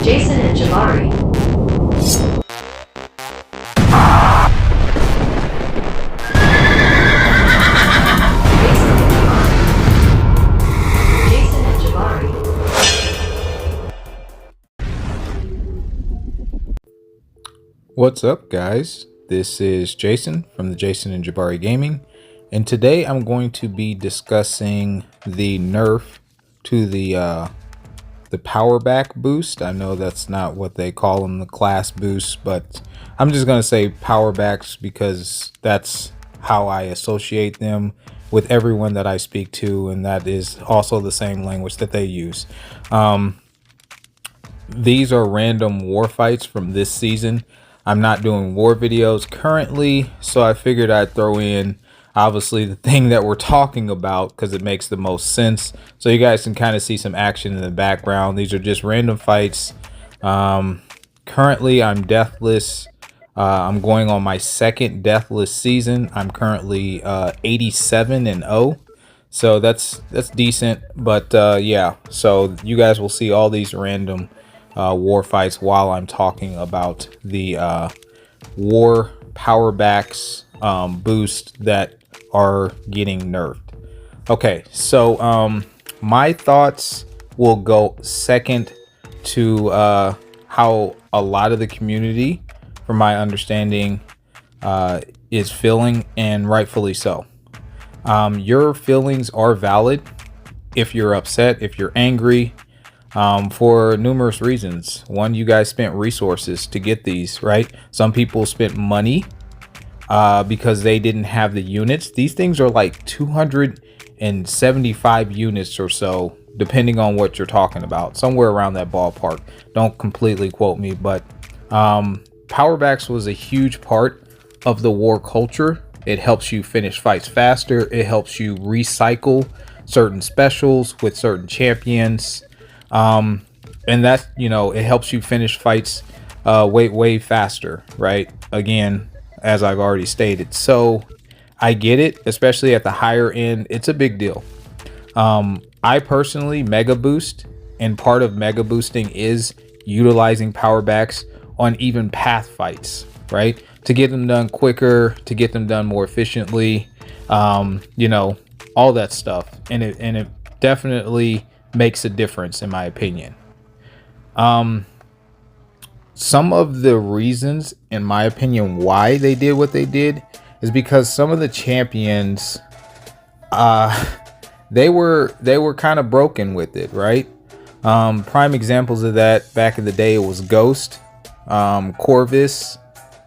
Jason and Jabari. Jason and Jabari. What's up, guys? This is Jason from the Jason and Jabari Gaming, and today I'm going to be discussing the nerf to the power back boost. I know that's not what they call them, the class boost, but I'm just going to say power backs because that's how I associate them with everyone that I speak to, and that is also the same language that they use. These are random war fights from this season. I'm not doing war videos currently, so I figured I'd throw in obviously the thing that we're talking about because it makes the most sense, so you guys can kind of see some action in the background. These are just random fights. Currently I'm deathless. I'm going on my second deathless season. I'm currently 87-0, so that's decent. But yeah, so you guys will see all these random war fights while I'm talking about the war power backs boost that are getting nerfed. Okay, so my thoughts will go second to how a lot of the community, from my understanding, is feeling, and rightfully so. Your feelings are valid if you're upset, if you're angry, for numerous reasons. One, you guys spent resources to get these, right? Some people spent money because they didn't have the units. These things are like 275 units or so, depending on what you're talking about, somewhere around that ballpark. Don't completely quote me, but powerbacks was a huge part of the war culture. It helps you finish fights faster. It helps you recycle certain specials with certain champions. And that's, it helps you finish fights way faster, right? Again, as I've already stated. So I get it, especially at the higher end. It's a big deal. I personally mega boost, and part of mega boosting is utilizing power backs on even path fights, right? To get them done quicker, to get them done more efficiently, all that stuff. And it definitely makes a difference, in my opinion. Some of the reasons, in my opinion, why they did what they did is because some of the champions, they were kind of broken with it, right? Prime examples of that back in the day, it was Ghost, Corvus.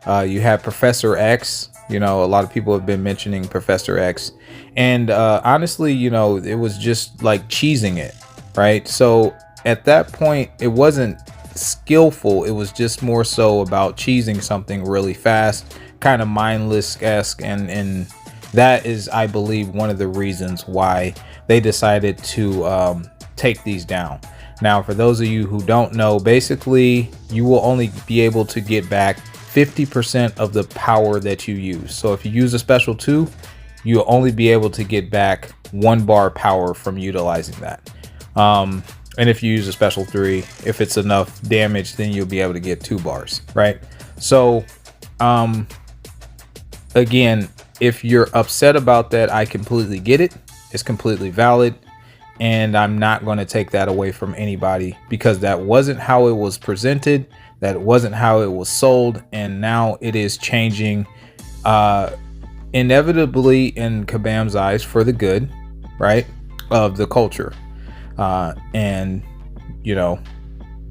You had Professor X. A lot of people have been mentioning Professor X, and honestly, it was just like cheesing it, right? So at that point, it wasn't skillful. It was just more so about cheesing something really fast, kind of mindless-esque, and that is, I believe, one of the reasons why they decided to take these down. Now, for those of you who don't know, basically you will only be able to get back 50% of the power that you use. So if you use a special 2, you'll only be able to get back 1 bar power from utilizing that. And if you use a special 3, if it's enough damage, then you'll be able to get 2 bars, right? So again, if you're upset about that, I completely get it. It's completely valid, and I'm not going to take that away from anybody, because that wasn't how it was presented, that wasn't how it was sold, and now it is changing inevitably in Kabam's eyes for the good, right, of the culture. And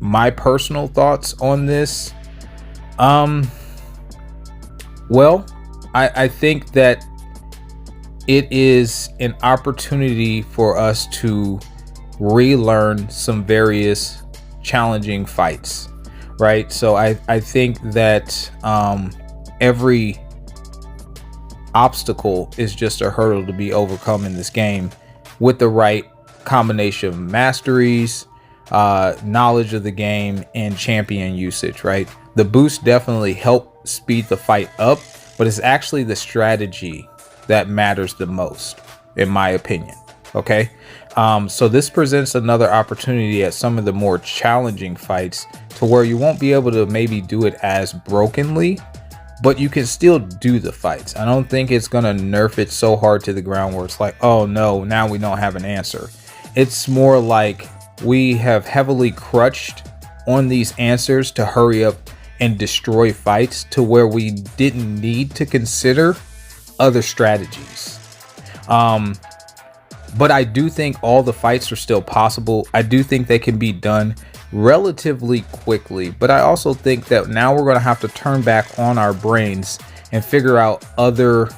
my personal thoughts on this, well, I think that it is an opportunity for us to relearn some various challenging fights, right? So I think that every obstacle is just a hurdle to be overcome in this game with the right combination of masteries, knowledge of the game, and champion usage, right? The boost definitely help speed the fight up, but it's actually the strategy that matters the most, in my opinion. Okay. So this presents another opportunity at some of the more challenging fights to where you won't be able to maybe do it as brokenly, but you can still do the fights. I don't think it's going to nerf it so hard to the ground where it's like, oh no, now we don't have an answer. It's more like we have heavily crutched on these answers to hurry up and destroy fights to where we didn't need to consider other strategies. But I do think all the fights are still possible. I do think they can be done relatively quickly, but I also think that now we're going to have to turn back on our brains and figure out other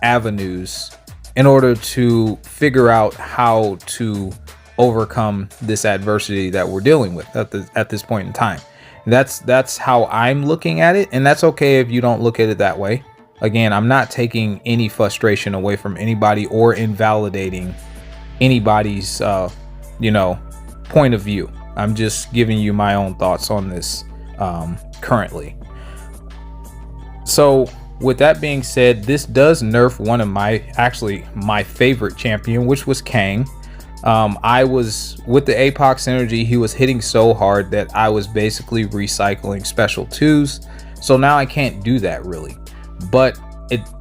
avenues in order to figure out how to overcome this adversity that we're dealing with at this point in time. That's how I'm looking at it, and that's okay if you don't look at it that way. Again, I'm not taking any frustration away from anybody or invalidating anybody's point of view. I'm just giving you my own thoughts on this currently. So with that being said, this does nerf one of my favorite champion, which was Kang. I was with the Apox synergy. He was hitting so hard that I was basically recycling special 2s. So now I can't do that really, but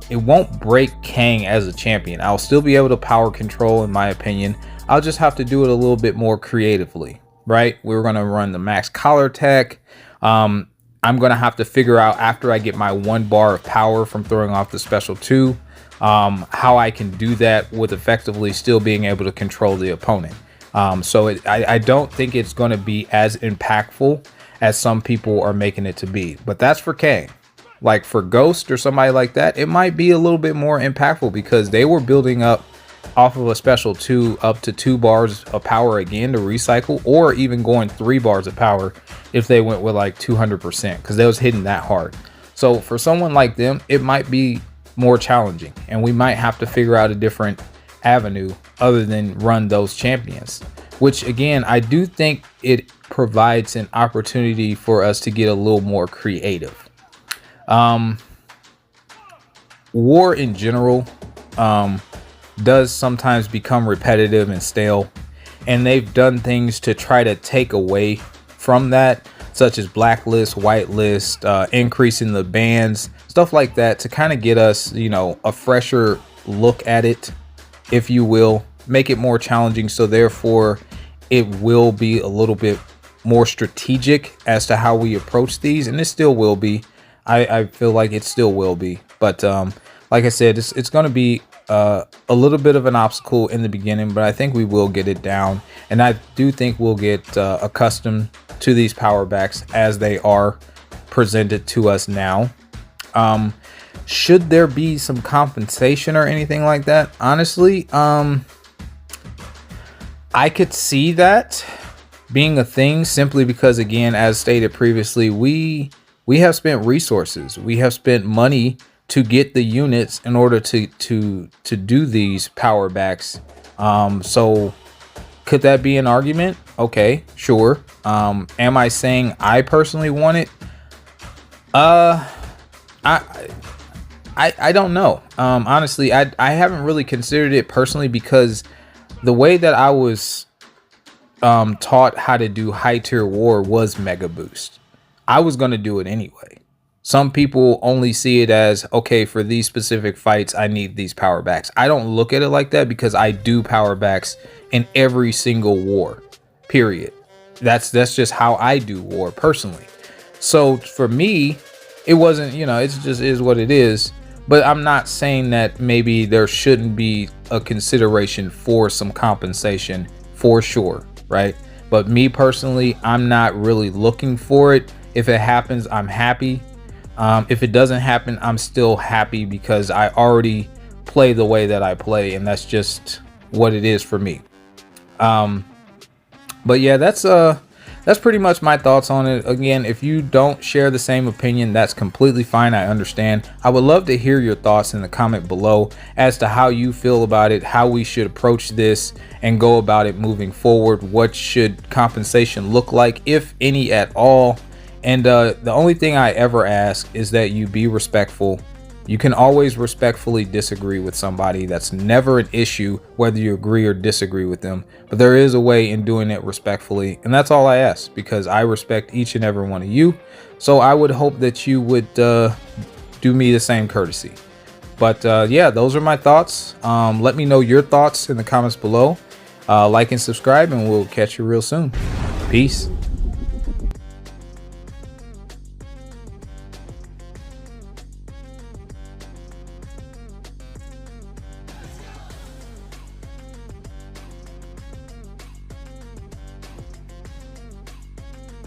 it won't break Kang as a champion. I'll still be able to power control, in my opinion. I'll just have to do it a little bit more creatively, right? We're going to run the max collar tech. I'm going to have to figure out, after I get my 1 bar of power from throwing off the special 2, how I can do that with effectively still being able to control the opponent. I don't think it's going to be as impactful as some people are making it to be, but that's for Kang. Like for Ghost or somebody like that, it might be a little bit more impactful because they were building up off of a special 2 up to 2 bars of power again to recycle, or even going 3 bars of power if they went with like 200%, because they was hitting that hard. So for someone like them, it might be more challenging, and we might have to figure out a different avenue other than run those champions, which again, I do think it provides an opportunity for us to get a little more creative. War in general does sometimes become repetitive and stale, and they've done things to try to take away from that, such as blacklist, whitelist, increasing the bans, stuff like that, to kind of get us, a fresher look at it, if you will, make it more challenging. So therefore it will be a little bit more strategic as to how we approach these, and it still will be. I feel like it still will be, but like I said, it's going to be a little bit of an obstacle in the beginning, but I think we will get it down, and I do think we'll get accustomed to these power backs as they are presented to us now. Should there be some compensation or anything like that? Honestly, I could see that being a thing, simply because, again, as stated previously, we have spent resources, we have spent money to get the units in order to do these power backs. So could that be an argument? Okay, sure. Am I saying I personally want it? I don't know. Honestly, I haven't really considered it personally, because the way that I was taught how to do high tier war was mega boost. I was going to do it anyway. Some people only see it as, okay, for these specific fights, I need these power backs. I don't look at it like that, because I do power backs in every single war, period. That's just how I do war personally. So for me, it wasn't, it just is what it is. But I'm not saying that maybe there shouldn't be a consideration for some compensation, for sure, right? But me personally, I'm not really looking for it. If it happens, I'm happy. If it doesn't happen, I'm still happy, because I already play the way that I play, and that's just what it is for me. But yeah, that's pretty much my thoughts on it. Again, if you don't share the same opinion, that's completely fine. I understand. I would love to hear your thoughts in the comment below as to how you feel about it, how we should approach this and go about it moving forward. What should compensation look like, if any at all? And the only thing I ever ask is that you be respectful You can always respectfully disagree with somebody. That's never an issue, whether you agree or disagree with them. But there is a way in doing it respectfully. And that's all I ask, because I respect each and every one of you. So I would hope that you would do me the same courtesy. But yeah, those are my thoughts. Let me know your thoughts in the comments below. Like and subscribe, and we'll catch you real soon. Peace.